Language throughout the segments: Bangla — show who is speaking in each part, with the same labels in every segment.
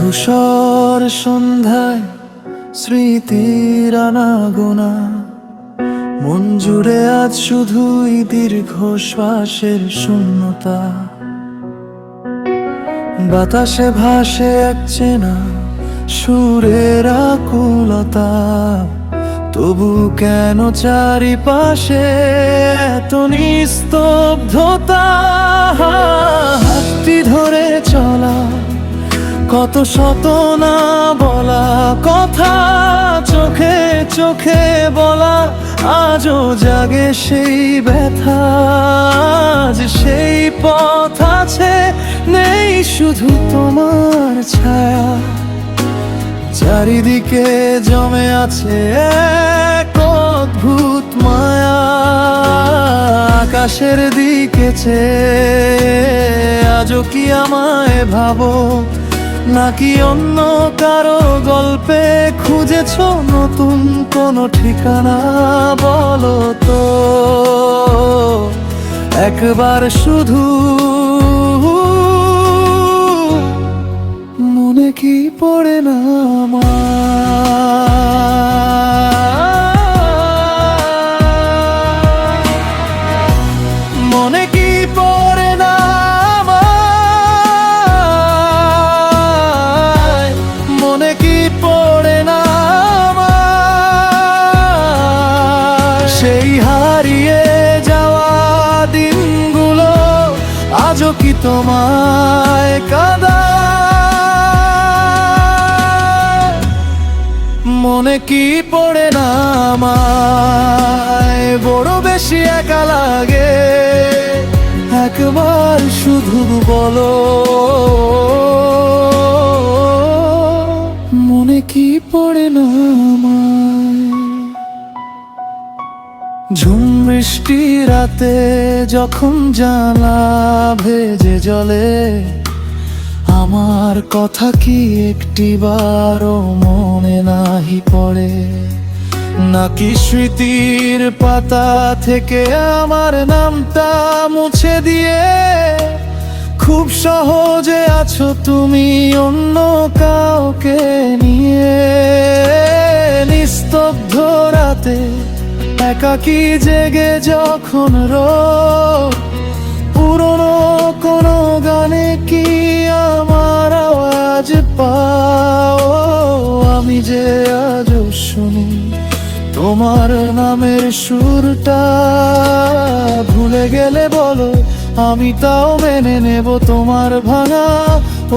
Speaker 1: ধূসর সন্ধ্যায় স্মৃতির আনাগোনা, মন জুড়ে আজ শুধুই দীর্ঘশ্বাসের শূন্যতা। বাতাসে ভাসে এক চেনা সুরের আকুলতা, তবু কেন চারিপাশে এত নিস্তব্ধতা? হাতটি ধরে চলা, কত শত না বলা কথা, চোখে চোখে বলা, আজও জাগে সেই ব্যথা। আজ সেই পথ আছে, নেই শুধু তোমার ছায়া। চারিদিকে জমে আছে এক অদ্ভুত মায়া, আকাশের দিকে চেয়ে আজও কি আমায় ভাবো, নাকি অন্য কারো গল্পে খুঁজেছ নতুন কোনো ঠিকানা? বলো তো একবার শুধু, মনে কি পড়ে না মনে কি পড়ে না মনে কি পড়ে না সেই হারিয়ে যাওয়া দিনগুলো আজও কি তোমায় কাঁদায়? মনে কি পড়ে না আমায়, বড় বেশি একা লাগে, একবার শুধু বলো মনে কি পড়ে না আমায়? ঝুম বৃষ্টি রাতে যখন জানলা ভেজে জলে, আমার কথা কি একটিবারও মনে নাহি পড়ে? নাকি স্মৃতির পাতা থেকে আমার নামটা মুছে দিয়ে খুব সহজে আছো তুমি অন্য কাউকে নিয়ে? নিস্তব্ধ রাতে একাকী জেগে যখন পুরনো কোনো গানে কি আমার আওয়াজ পাও? আমি যে আজও শুনি তোমার নামের সুরটা, ভুলে গেলে বলো আমি তাও মেনে নেব তোমার ভাঙা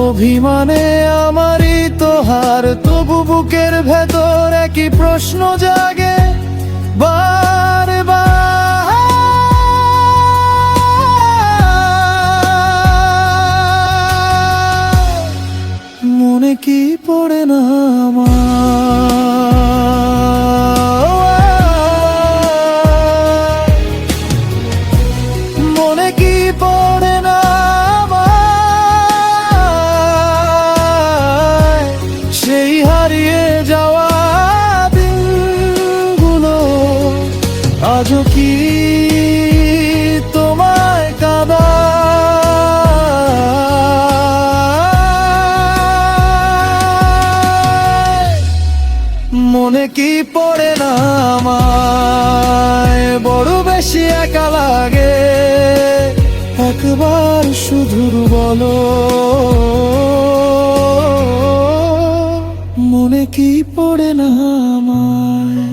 Speaker 1: অভিমানে আমারই তো হার। তবু বুকের ভেতর একই প্রশ্ন জাগে বারবার, মনে কি পড়ে না মনে কি পড়ে না সেই হারিয়ে যাওয়া দিনগুলো আজও কি তোমায় কাঁদায়? মনে কি পড়ে না আমায়, বড় বেশি একা লাগে, একবার শুধু বলো মনে কি পড়ে না আমায়?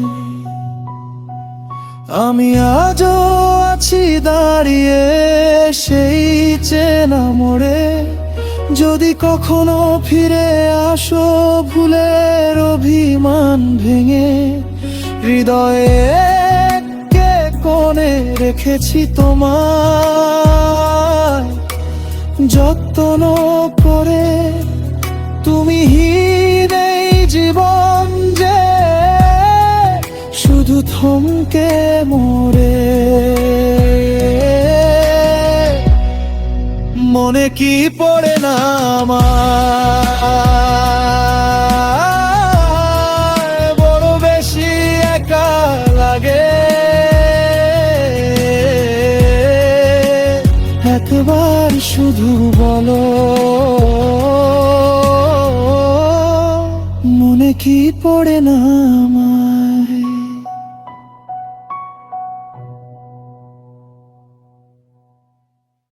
Speaker 1: আমি আজও আছি দাঁড়িয়ে সেই চেনা মোড়ে, যদি কখনো ফিরে আসো ভুলের অভিমান ভেঙে, হৃদয়ে কে কোণে রেখেছি তোমায় যত্ন করে। তুমি নেই জীবন যে শুধু থমকে মরে। মনে কি পড়ে না আমার, বড় বেশি একা লাগে, একবার শুধু বলো